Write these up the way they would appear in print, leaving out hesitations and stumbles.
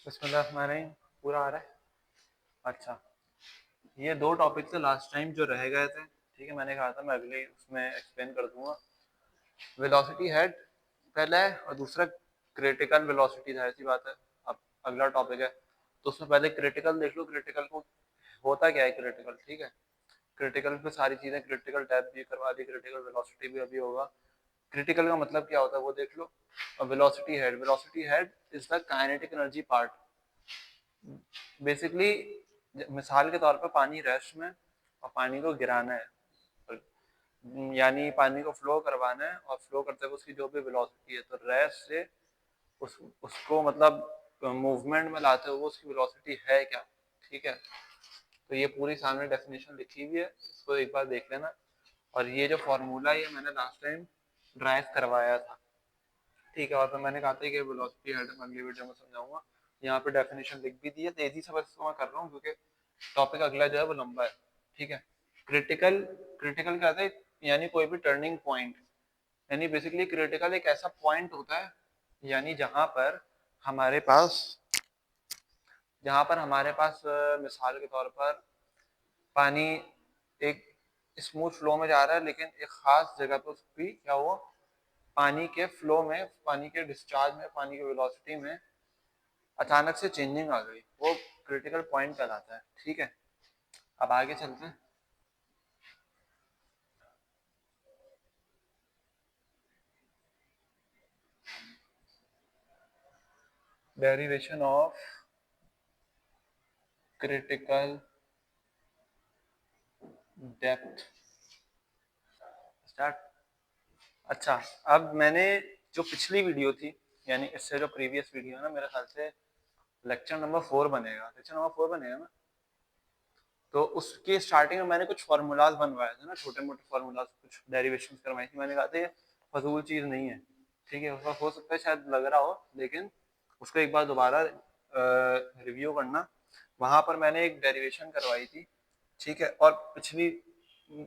बिस्मिल्लाहिर्रहमानिर्रहीम। पूरा आ रहा है। अच्छा, ये दो टॉपिक थे लास्ट टाइम जो रह गए थे। ठीक है, मैंने कहा था मैं अगले उसमें एक्सप्लेन कर दूंगा। वेलोसिटी हेड पहला है और दूसरा क्रिटिकल वेलोसिटी है। ऐसी बात है। अब अगला टॉपिक है तो उसमें पहले क्रिटिकल देख लो। क्रिटिकल को होता क्या है क्रिटिकल। ठीक है, क्रिटिकल पे सारी चीज़ें, क्रिटिकल टैब भी करवा दी, क्रिटिकल वेलोसिटी भी अभी होगा। क्रिटिकल का मतलब क्या होता है वो देख लो। और velocity head is the kinetic energy part. Basically मिसाल के तौर पर पानी रेस्ट में और पानी को गिराना है, यानी पानी को फ्लो करवाना है और फ्लो करते हुए उसकी जो भी वेलोसिटी है तो रेस्ट से उसको मतलब मूवमेंट में लाते हुए उसकी वेलोसिटी है क्या। ठीक है, तो ये पूरी सामने डेफिनेशन लिखी हुई है, इसको एक बार देख लेना। और ये जो फॉर्मूला ये मैंने लास्ट टाइम ड्राइव करवाया था। ठीक है, और फिर मैंने कहा था कि वेलोसिटी हेड में अगली वीडियो में समझाऊंगा। यहाँ पे डेफिनेशन लिख भी दी है, तेजी से बस इसको मैं कर रहा हूँ क्योंकि टॉपिक अगला जो है वो लंबा है। ठीक है, क्रिटिकल क्रिटिकल क्या है, यानी कोई भी टर्निंग पॉइंट, यानी बेसिकली क्रिटिकल एक ऐसा पॉइंट होता है यानी हमारे पास जहाँ पर हमारे पास मिसाल के तौर पर पानी एक स्मूथ फ्लो में जा रहा है, लेकिन एक खास जगह पर भी क्या हुआ, पानी के फ्लो में, पानी के डिस्चार्ज में, पानी की वेलोसिटी में अचानक से चेंजिंग आ गई, वो क्रिटिकल पॉइंट कहलाता है। ठीक है, अब आगे चलते हैं। Derivation of critical depth start. अच्छा, अब मैंने जो पिछली वीडियो थी, यानी इससे जो प्रीवियस वीडियो है ना, मेरे ख्याल से लेक्चर नंबर 4 बनेगा, लेक्चर नंबर 4 बनेगा ना। तो उसके स्टार्टिंग में मैंने कुछ फार्मूलाज बनवाए थे ना, छोटे मोटे फार्मूलाज, कुछ डेरिवेशन करवाई थी। मैंने कहा था ये फजूल चीज़ नहीं है। ठीक है, उसका हो सकता है शायद लग रहा हो, लेकिन उसको एक बार दोबारा रिव्यू करना। वहाँ पर मैंने एक डेरिवेशन करवाई थी। ठीक है, और पिछली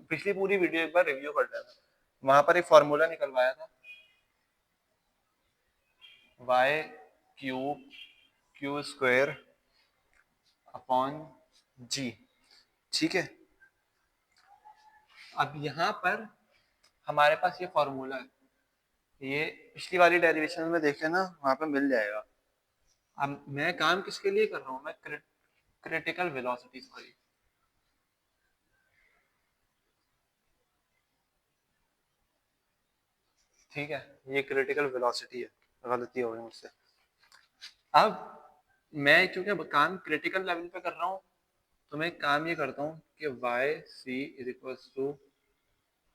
पिछली पूरी वीडियो एक बार रिव्यू कर लेना। वहाँ पर एक फार्मूला निकलवाया था, Y cube Q square upon G. ठीक है, अब यहाँ पर हमारे पास ये फॉर्मूला है, ये पिछली वाली डेरिवेशन में देख लेना, वहां पे मिल जाएगा। अब मैं काम किसके लिए कर रहा हूँ, मैं क्रिटिकल वेलोसिटी, सॉरी, ठीक है, ये क्रिटिकल वेलोसिटी है, गलती हो गई मुझसे। अब मैं चूंकि काम क्रिटिकल लेवल पे कर रहा हूँ, तो मैं काम ये करता हूँ कि Y C is equal to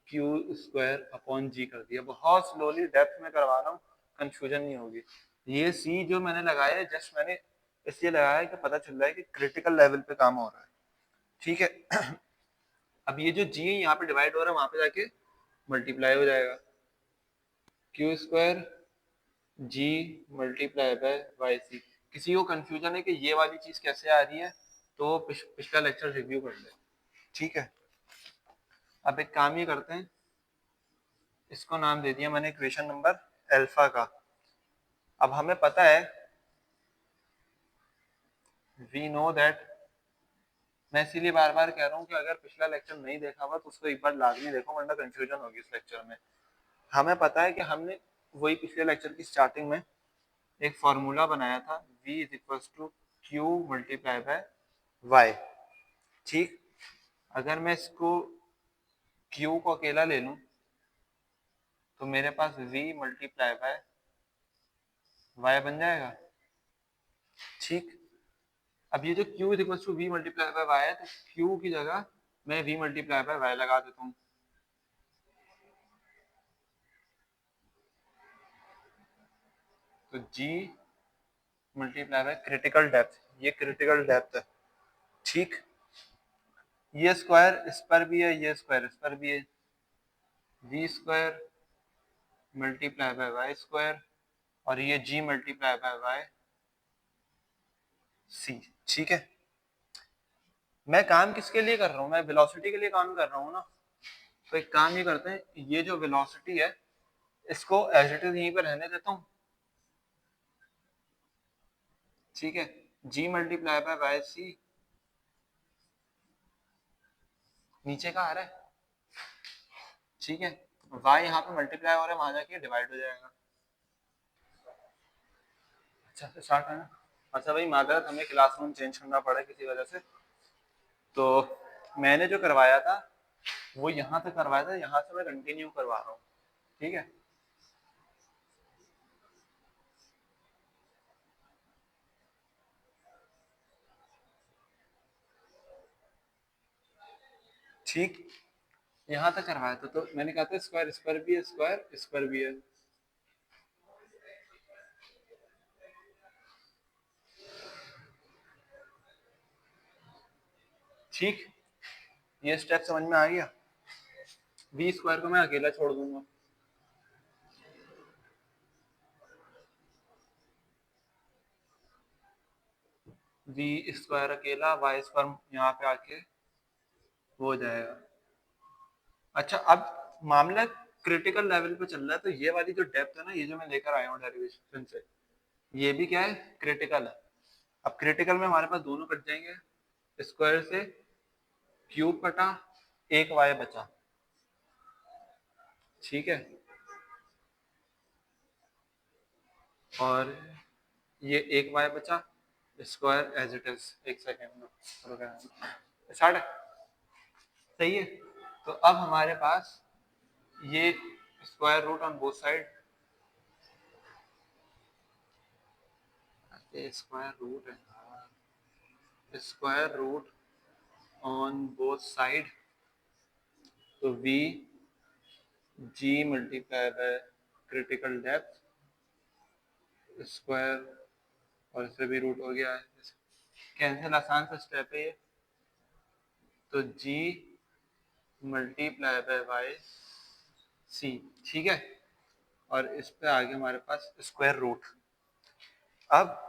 Q square upon G कर दिया। बहुत स्लोली डेप्थ में करवा रहा हूँ, कंफ्यूजन नहीं होगी। ये सी जो मैंने लगाया है, जस्ट मैंने इसलिए लगाया है कि पता चल रहा है कि क्रिटिकल लेवल पे काम हो रहा है। ठीक है, अब ये जो जी यहाँ पे डिवाइड हो रहा है, वहां पे जाके मल्टीप्लाई हो जाएगा, Q square G multiply by Y C. किसी को कंफ्यूजन है कि ये वाली चीज कैसे आ रही है, तो पिछला लेक्चर रिव्यू कर ले। ठीक है, अब एक काम ये करते हैं, इसको नाम दे दिया मैंने इक्वेशन नंबर अल्फा का। अब हमें पता है, वी नो दैट, मैं इसीलिए बार बार कह रहा हूँ कि अगर पिछला लेक्चर नहीं देखा हुआ तो उसको एक बार लाजमी देखो, वरना कंफ्यूजन होगी इस लेक्चर में। हमें पता है कि हमने वही पिछले लेक्चर की स्टार्टिंग में एक फॉर्मूला बनाया था, v is equal to Q multiply by Y. ठीक, अगर मैं इसको q को अकेला ले लूं तो मेरे पास v मल्टीप्लाई बाय y बन जाएगा। ठीक, अब ये जो q is equal to v multiply by y है, तो q की जगह मैं v मल्टीप्लाई बाय y लगा देता हूँ। तो g multiply by critical depth, ये क्रिटिकल डेप्थ है। ठीक, ये स्क्वायर इस पर भी है, ये स्क्वायर इस पर भी है, v square multiply by Y square, और ये g multiply by Y C. ठीक है, मैं काम किसके लिए कर रहा हूँ, मैं वेलोसिटी के लिए काम कर रहा हूँ ना। तो एक काम ये करते हैं, ये जो वेलोसिटी है इसको एज इट इज यहीं पर रहने देता हूँ। ठीक है, जी मल्टीप्लाई बाय वाई सी, नीचे का आ रहा है, ठीक है, वाई यहाँ पे मल्टीप्लाई हो रहा है, वहां जाके डिवाइड हो जाएगा। अच्छा से स्टार्ट है ना। अच्छा भाई मादरत, हमें क्लासरूम चेंज करना पड़ा किसी वजह से, तो मैंने जो करवाया था वो यहाँ तक करवाया था, यहाँ से मैं कंटिन्यू करवा रहा हूँ, ठीक है। ठीक, यहाँ तक करवाया था, तो मैंने कहा था स्क्वायर स्क्वायर भी है, स्क्वायर स्क्वायर भी है। ठीक, ये स्टेप समझ में आ गया। वी स्क्वायर को मैं अकेला छोड़ दूंगा, वी स्क्वायर अकेला, वाई स्क्वायर यहाँ पे आके हो जाएगा। अच्छा, अब मामला क्रिटिकल लेवल पे चल रहा है, तो ये वाली जो डेप्थ है ना, ये जो मैं लेकर आया हूँ डेरिवेशन से, ये भी क्या है, क्रिटिकल है। अब क्रिटिकल में हमारे पास दोनों कट जाएंगे, स्क्वायर से क्यूब कटा, एक वाई बचा, ठीक है, और ये एक वाई बचा, स्क्वायर एज इट इज। एक सेकेंड में स्टार्ट है, सही है। तो अब हमारे पास ये square root on both side, square root है, square root on both side, तो we G multiply by critical depth square, और इससे भी रूट हो गया है, कैंसिल, आसान सा स्टेप है ये, तो जी मल्टीप्लाई बाय वाई सी, ठीक है, और इस पे आगे हमारे पास स्क्वायर रूट। अब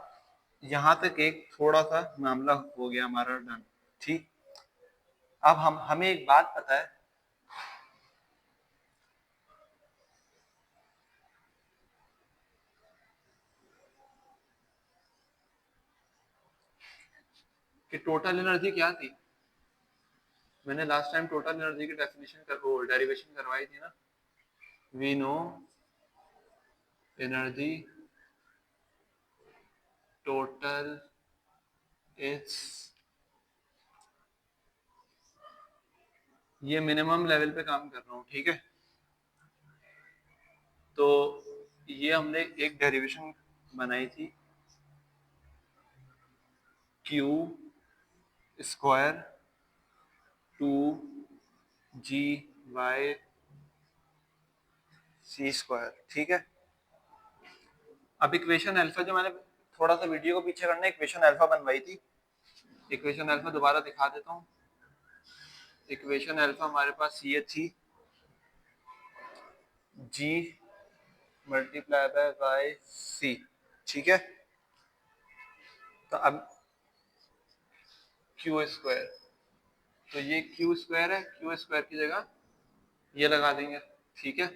यहाँ तक एक थोड़ा सा मामला हो गया हमारा डन, ठीक। अब हमें एक बात पता है कि टोटल एनर्जी क्या थी। मैंने लास्ट टाइम टोटल एनर्जी की डेरिवेशन करवाई थी ना। We know energy total is, ये मिनिमम लेवल पे काम कर रहा हूँ, ठीक है। तो ये हमने एक डेरिवेशन बनाई थी, Q square two G Y C square, ठीक है। अब इक्वेशन अल्फा जो मैंने थोड़ा सा वीडियो को पीछे करना, इक्वेशन अल्फा बनवाई थी, इक्वेशन अल्फा दोबारा दिखा देता हूँ। इक्वेशन अल्फा हमारे पास ये थी, जी मल्टीप्लाई बाय वाई सी, ठीक है। तो अब क्यू स्क्वायर, तो ये क्यू स्क्वायर है, क्यू स्क्वायर की जगह ये लगा देंगे, ठीक है।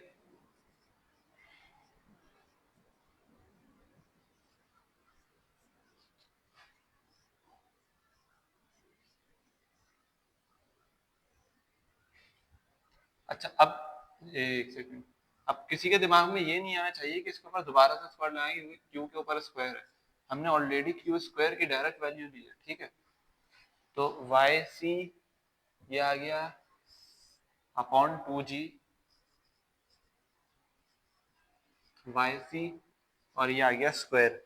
अच्छा, अब एक सेकंड, अब किसी के दिमाग में ये नहीं आना चाहिए कि इसके ऊपर दोबारा से स्क्वायर लगाएंगे, क्योंकि क्यू के ऊपर स्क्वायर है, हमने ऑलरेडी क्यू स्क्वायर की डायरेक्ट वैल्यू ली है, ठीक है। तो वाई सी ये आ गया अपॉन टू जी वाई सी, और ये आ गया स्क्वायर,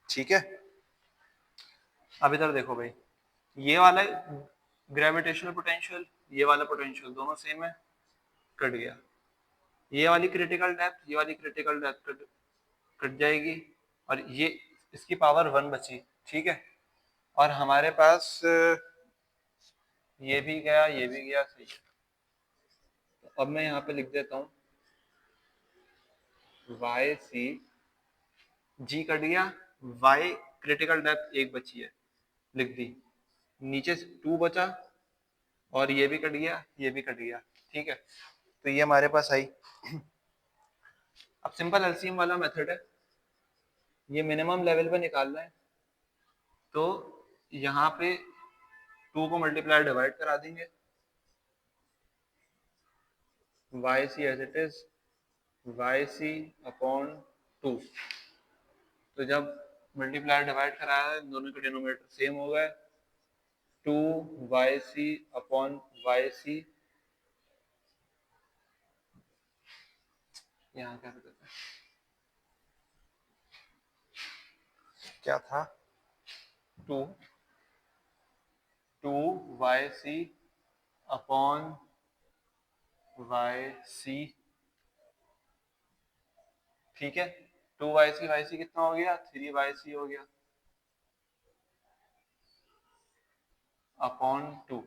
ठीक है। अब इधर देखो भाई, ये वाला ग्रेविटेशनल पोटेंशियल, ये वाला पोटेंशियल दोनों सेम है, कट गया। ये वाली क्रिटिकल डेप्थ, ये वाली क्रिटिकल डेप्थ कट जाएगी, और ये इसकी पावर 1 बची, ठीक है। और हमारे पास ये भी गया, ये भी गया, सही है। तो अब मैं यहाँ पे लिख देता हूँ वाई सी, जी कट गया, वाई क्रिटिकल डेप्थ एक बची है, लिख दी, नीचे से 2 बचा, और ये भी कट गया, ये भी कट गया, ठीक है। तो ये हमारे पास आई। अब सिंपल एलसीएम वाला मेथड है, ये मिनिमम लेवल पे निकालना है, तो यहाँ पे 2 को मल्टीप्लाई डिवाइड करा देंगे, Y C as it is Y C upon 2। तो जब मल्टीप्लाई डिवाइड कराया है, दोनों के डिनोमिनेटर सेम हो गए, 2 अपॉन वाई सी, यहाँ क्या करते हैं, क्या था, 2 अपॉन वाई सी, ठीक है। 2 वाई सी कितना हो गया, 3 वाई सी हो गया अपॉन 2।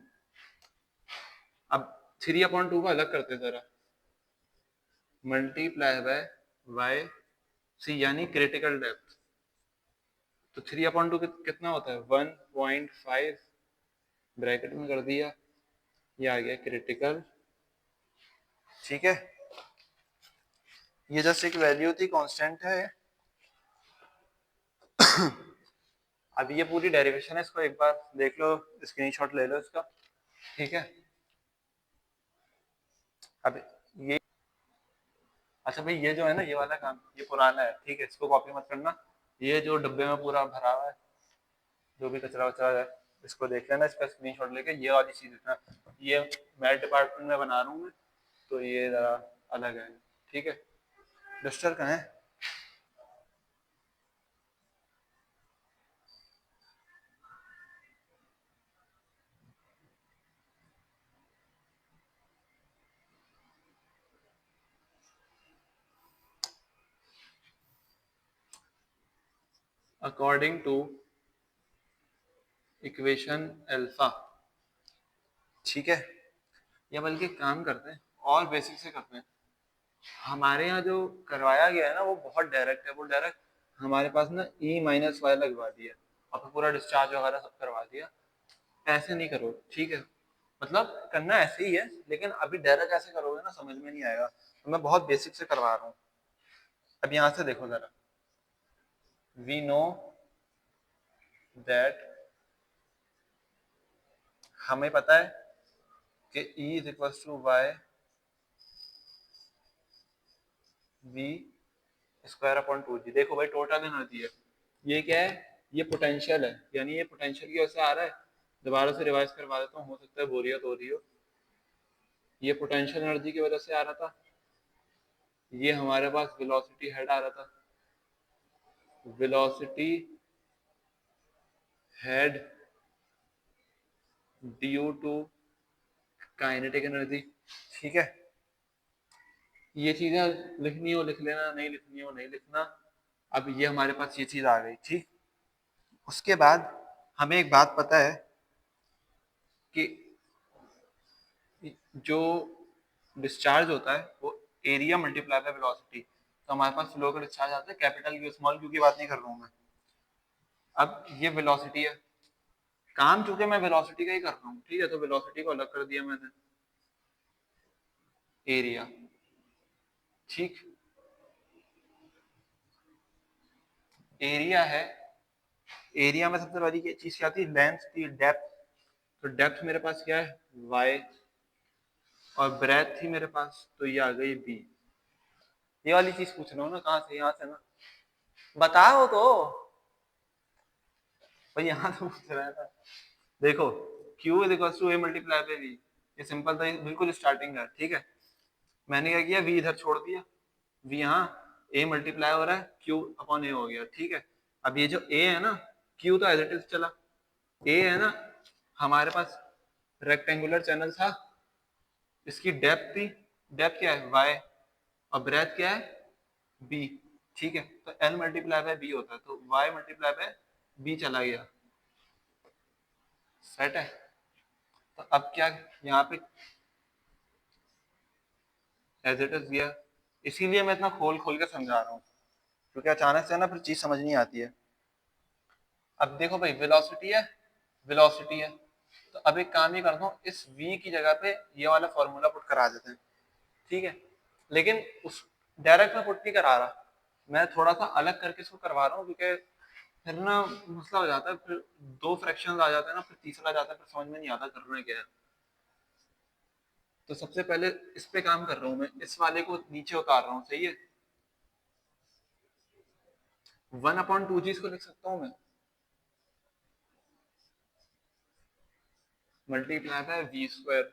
अब 3/2 को अलग करते जरा, मल्टीप्लाई बाय वाई सी यानी क्रिटिकल डेप्थ। तो 3/2 कितना होता है, 1.5 ब्रैकेट में कर दिया, ये आ गया क्रिटिकल, ठीक है। ये जस्ट एक वैल्यू थी, कांस्टेंट है। अब ये पूरी डेरिवेशन है, इसको एक बार देख लो, स्क्रीनशॉट ले लो इसका, ठीक है। अब ये, अच्छा भाई ये जो है ना, ये वाला काम ये पुराना है, ठीक है, इसको कॉपी मत करना। ये जो डब्बे में पूरा भरा हुआ है, जो भी कचरा वचरा है, इसको देख लेना, इसका स्क्रीनशॉट लेके ये वाली चीज देखना। ये मैथ डिपार्टमेंट में बना रहा हूँ मैं, तो ये जरा अलग है, ठीक है। डस्टर कहाँ है? अकॉर्डिंग टू इक्वेशन अल्फा, ठीक है। या बल्कि काम करते हैं और बेसिक से करते हैं। हमारे यहाँ जो करवाया गया है ना, वो बहुत डायरेक्ट है, वो डायरेक्ट हमारे पास ना E-Y लगवा दिया और फिर पूरा डिस्चार्ज वगैरह सब करवा दिया। ऐसे नहीं करो, ठीक है, मतलब करना ऐसे ही है, लेकिन अभी डायरेक्ट ऐसे करोगे ना समझ में नहीं आएगा, तो मैं बहुत बेसिक से करवा रहा हूँ। अब यहाँ से देखो जरा, वी नो दैट, हमें पता है कि E is equal to Y V square upon 2g। देखो भाई टोटल एनर्जी है, ये क्या है, ये पोटेंशियल है, यानी ये पोटेंशियल की वजह से आ रहा है। दोबारा से रिवाइज करवा देता हूँ, हो सकता है बोरियत हो रही हो। ये पोटेंशियल एनर्जी की वजह से आ रहा था, ये हमारे पास वेलोसिटी हेड आ रहा था, velocity head due to kinetic energy, ठीक है। ये चीजें लिखनी हो लिख लेना, नहीं लिखनी हो नहीं लिखना। अब ये हमारे पास ये चीज आ गई, ठीक। उसके बाद हमें एक बात पता है कि जो डिस्चार्ज होता है वो एरिया मल्टीप्लाई बाय वेलोसिटी। तो हमारे पास फ्लो का डिस्चार्ज आता है कैपिटल क्यू स्मॉल क्यू की बात नहीं कर रहा हूँ मैं। अब ये वेलोसिटी है, काम चूंकि मैं वेलोसिटी का ही कर रहा हूँ, ठीक है, तो वेलोसिटी को अलग कर दिया मैंने, एरिया, ठीक। एरिया है, एरिया में सबसे बड़ी चीज क्या थी, लेंथ थी, डेप्थ। तो डेप्थ मेरे पास क्या है, y, और ब्रेथ थी मेरे पास, तो ये आ गई b। ये वाली चीज पूछ रहा हूँ ना, कहाँ से, यहाँ से ना, बताओ तो भाई, यहाँ तो पूछ रहा था। देखो Q is equal to A multiply by V, ये सिंपल था, बिल्कुल स्टार्टिंग है, ठीक है। मैंने क्या किया, v इधर छोड़ दिया, v यहाँ a मल्टीप्लाई हो रहा है, q अपॉन a हो गया, ठीक है। अब ये जो a है ना, q तो एज इट इज चला, a है ना हमारे पास रेक्टेंगुलर चैनल था, इसकी डेप्थ थी, डेप्थ क्या है y, और ब्रेथ क्या है b, ठीक है। तो l मल्टीप्लाई बाय b होता है, तो y मल्टीप्लाई बाय b चला गया, सेट है। तो अब क्या यहाँ पे एज इट इज दिया, इसीलिए मैं इतना खोल खोल के समझा रहा हूँ, क्योंकि अचानक से ना फिर चीज समझ नहीं आती है। अब देखो भाई, वेलोसिटी है, वेलोसिटी है, तो अब एक काम ही करता हूँ, इस v की जगह पे ये वाला फॉर्मूला पुट करा देते हैं, ठीक है। लेकिन उस डायरेक्ट में पुट नहीं करा रहा, मैं थोड़ा सा अलग करके इसको करवा रहा हूँ, क्योंकि फिर ना मसला हो जाता है, फिर दो फ्रैक्शन आ जाते हैं ना, फिर तीसरा आ जाता है, फिर समझ में नहीं आता करना है क्या है। तो सबसे पहले इस पे काम कर रहा हूँ मैं, इस वाले को नीचे उतार रहा हूँ, सही है। 1/2g इसको लिख सकता हूँ मैं, मल्टीप्लाई बाय v²।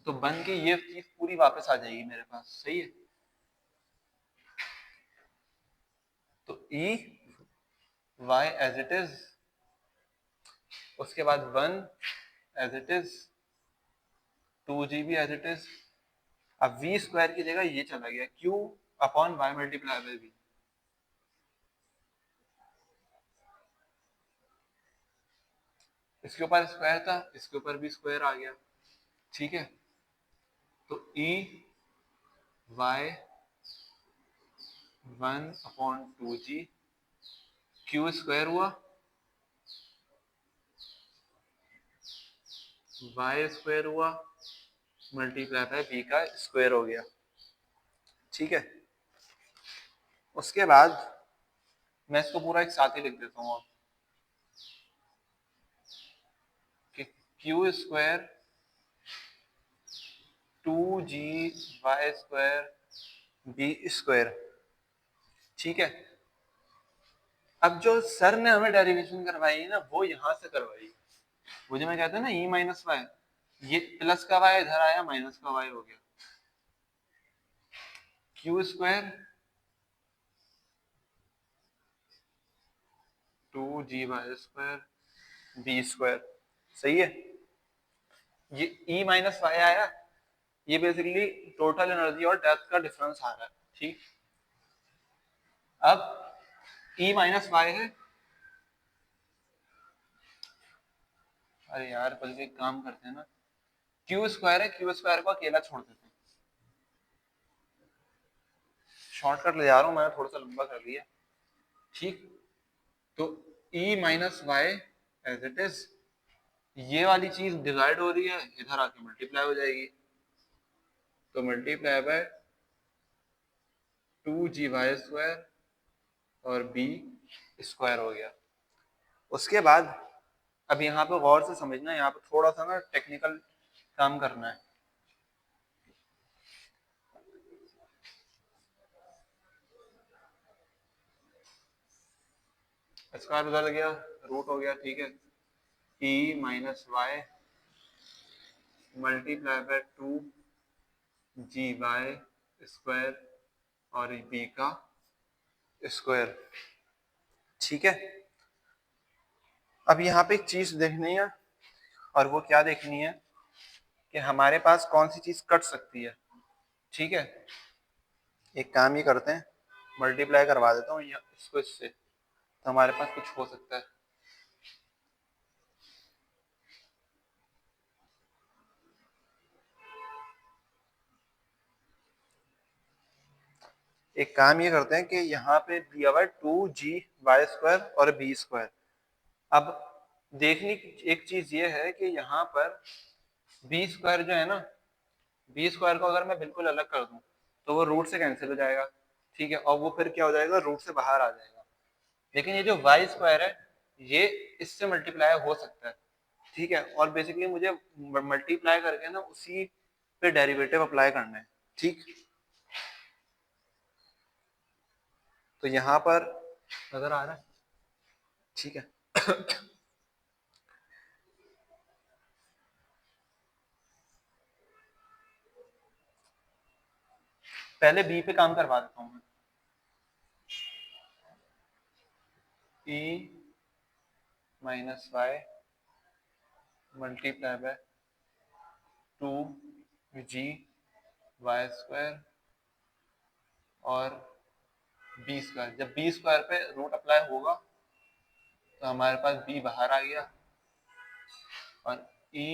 तो बन के ये चीज पूरी वापस आ जाएगी मेरे पास, सही है। तो e y as it is, उसके बाद 1 एज इट इज, 2g भी एज इट इज। अब v² की जगह ये चला गया, q/y मल्टीप्लाई बाय v। इसके ऊपर स्क्वायर था, इसके ऊपर भी स्क्वायर आ गया, ठीक है। तो e y 1/2g, q² हुआ, y² हुआ, मल्टीप्लाई बाय v का स्क्वायर हो गया, ठीक है। उसके बाद मैं इसको पूरा एक साथ ही लिख देता हूँ कि q² 2g y² b², ठीक है। अब जो सर ने हमें डेरिवेशन करवाई है ना, वो यहां से करवाई है। वो जो मैं कहता हूँ ना e माइनस वाई, ये प्लस का y इधर आया, माइनस का y हो गया, q² 2g y² b², सही है। ये e माइनस वाई आया, ये बेसिकली टोटल एनर्जी और डेप्थ का डिफरेंस आ रहा है, ठीक। अब e माइनस वाई है, अरे यार बल्कि एक काम करते हैं ना, q² है, q² को अकेला छोड़ देते हैं। शॉर्टकट ले जा रहा हूँ मैंने, थोड़ा सा लंबा कर लिया, ठीक। तो e minus Y as it is, ये वाली चीज डिवाइड हो रही है, इधर आके मल्टीप्लाई हो जाएगी, तो मल्टीप्लाई बाय 2g y² और b² हो गया। उसके बाद अब यहाँ पे गौर से समझना, यहाँ पे थोड़ा सा ना टेक्निकल काम करना है। स्क्वायर बदल गया, रूट हो गया, ठीक है। e minus Y multiply by 2g y² और b का स्क्वायर, ठीक है। अब यहाँ पे एक चीज देखनी है, और वो क्या देखनी है कि हमारे पास कौन सी चीज कट सकती है, ठीक है। एक काम ये करते हैं, मल्टीप्लाई करवा देता हूँ इसको इससे, तो हमारे पास कुछ हो सकता है। एक काम ये करते हैं कि यहाँ पे दिया हुआ है 2g y² और b²। अब देखने की एक चीज ये है कि यहाँ पर b² जो है ना, b² को अगर मैं बिल्कुल अलग कर दूं तो वो रूट से कैंसिल हो जाएगा, ठीक है, और वो फिर क्या हो जाएगा, रूट से बाहर आ जाएगा। लेकिन ये जो y² है, ये इससे मल्टीप्लाई हो सकता है, ठीक है। और बेसिकली मुझे मल्टीप्लाई करके ना उसी पे डेरिवेटिव अप्लाई करना है, ठीक। तो यहाँ पर नजर आ रहा है, ठीक है। पहले बी पे काम करवा देता हूँ मैं, e minus Y multiply by 2g y² और b²। जब b² पे रूट अप्लाई होगा तो हमारे पास b बाहर आ गया, और e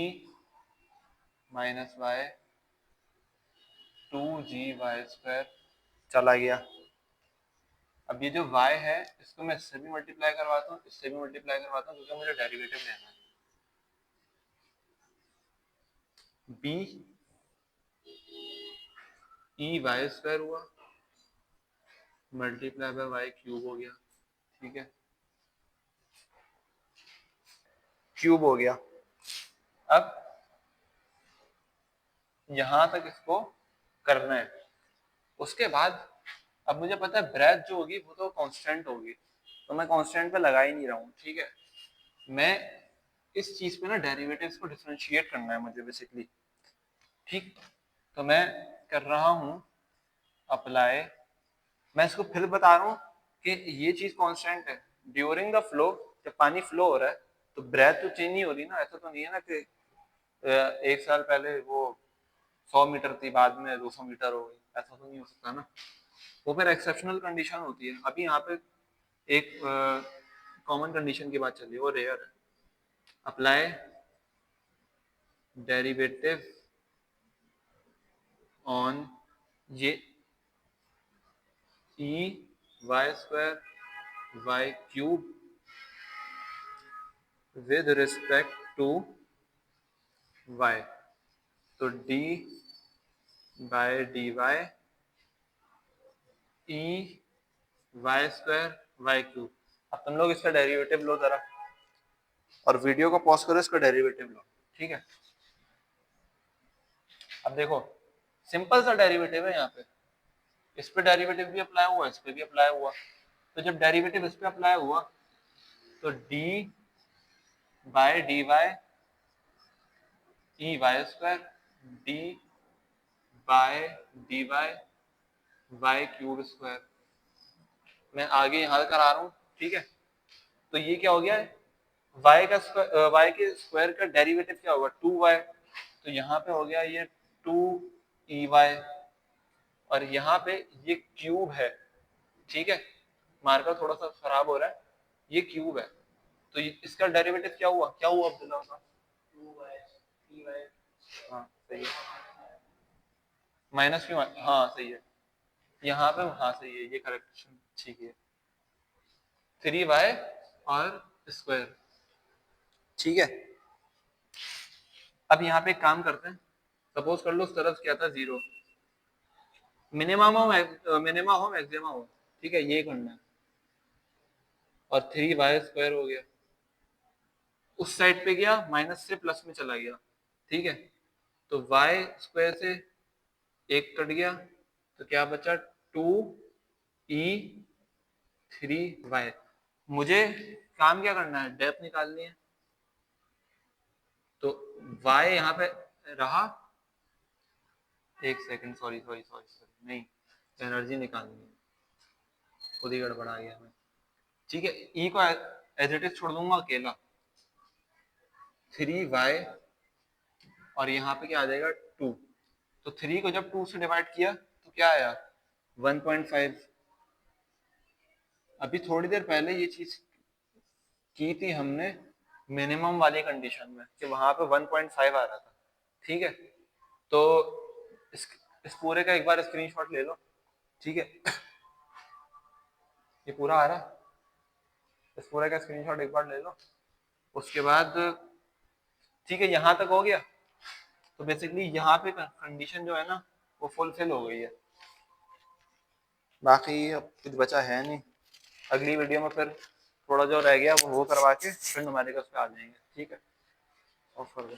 minus Y 2g y² चला गया। अब ये जो y है, इसको मैं इससे भी मल्टीप्लाई करवाता हूँ, इससे भी मल्टीप्लाई करवाता हूँ, क्योंकि मुझे डेरिवेटिव लेना है। b e y² हुआ, मल्टीप्लाई बाय y³ हो गया, ठीक है, क्यूब हो गया। अब यहां तक इसको करना है। उसके बाद अब मुझे पता है ब्रेथ जो होगी वो तो कांस्टेंट होगी, तो मैं कांस्टेंट पे लगा ही नहीं रहा हूँ। ठीक है, मैं इस चीज पे ना डेरिवेटिव्स को डिफरेंशिएट करना है मुझे बेसिकली। ठीक, तो मैं कर रहा हूँ अप्लाई। मैं इसको फिर बता रहा हूँ कि ये चीज कांस्टेंट है। ड्यूरिंग द फ्लो, जब पानी फ्लो हो रहा है तो ब्रेथ तो चेंज नहीं हो रही ना। ऐसा तो नहीं है ना कि एक साल पहले वो 100 मीटर थी, बाद में 200 मीटर हो गई। ऐसा तो नहीं हो सकता ना, वो फिर एक्सेप्शनल कंडीशन होती है। अभी यहाँ पे एक कॉमन कंडीशन की बात चल रही है, वो रेयर है। अप्लाई डेरिवेटिव ऑन ये E Y square Y cube with respect to Y, तो D by D Y E Y square Y cube. अब तुम लोग इसका डेरिवेटिव लो जरा, और वीडियो को पॉज करो, इसका डेरिवेटिव लो। ठीक है, अब देखो सिंपल सा डेरिवेटिव है यहाँ पे। इस पे डेरिवेटिव भी अप्लाई हुआ, इस पे भी अप्लाई हुआ। तो जब डेरिवेटिव इस पे अप्लाई हुआ तो D by D Y E Y square D by D Y Y cube square. मैं आगे यहाँ करा रहा हूँ। ठीक है, तो ये क्या हो गया है, y का स्क्वायर, y के स्क्वायर का डेरिवेटिव क्या होगा 2y। तो यहाँ पे हो गया ये 2ey, और यहाँ पे ये क्यूब है। ठीक है, मार्कर थोड़ा सा खराब हो रहा है, ये क्यूब है। तो इसका डेरिवेटिव क्या हुआ, क्या हुआ अब्दुल्ला का? 2y। हाँ सही है, माइनस क्यों, हाँ सही है यहाँ पे, हाँ सही है, ये करेक्शन ठीक है। 3y और स्क्वायर। ठीक है, अब यहाँ पे एक काम करते हैं। सपोज कर लो उस तरफ क्या था 0, मिनिमम हो मिनिमा हो मैक्सिमा हो। ठीक है, ये करना है। और 3y स्क्वायर हो गया, उस साइड पे गया माइनस से प्लस में चला गया। ठीक है, तो y स्क्वायर से एक कट गया, तो क्या बचा 2e3y। मुझे काम क्या करना है, डेप्थ निकालनी है। तो y यहाँ पे रहा, एक सेकंड, सॉरी सॉरी सॉरी, नहीं, एनर्जी निकालनी है, खुद ही गड़बड़ा गया मैं। ठीक है, e को एज इट इज छोड़ दूंगा अकेला, 3y और यहाँ पे क्या आ जाएगा 2। तो 3 को जब 2 से डिवाइड किया तो क्या आया 1.5। अभी थोड़ी देर पहले ये चीज की थी हमने मिनिमम वाली कंडीशन में, कि वहां पे 1.5 आ रहा था। ठीक है, तो इस पूरे का एक बार स्क्रीनशॉट ले लो। ठीक है, ये पूरा आ रहा है, इस पूरे का स्क्रीनशॉट एक बार ले लो। उसके बाद ठीक है, यहाँ तक हो गया। तो बेसिकली यहाँ पे कंडीशन जो है ना वो फुलफिल हो गई है, बाकी अब कुछ बचा है नहीं। अगली वीडियो में फिर थोड़ा जो रह गया वो करवा के फिर न्यूमेरिकल्स पे आ जाएंगे। ठीक है, ऑफ कर दो।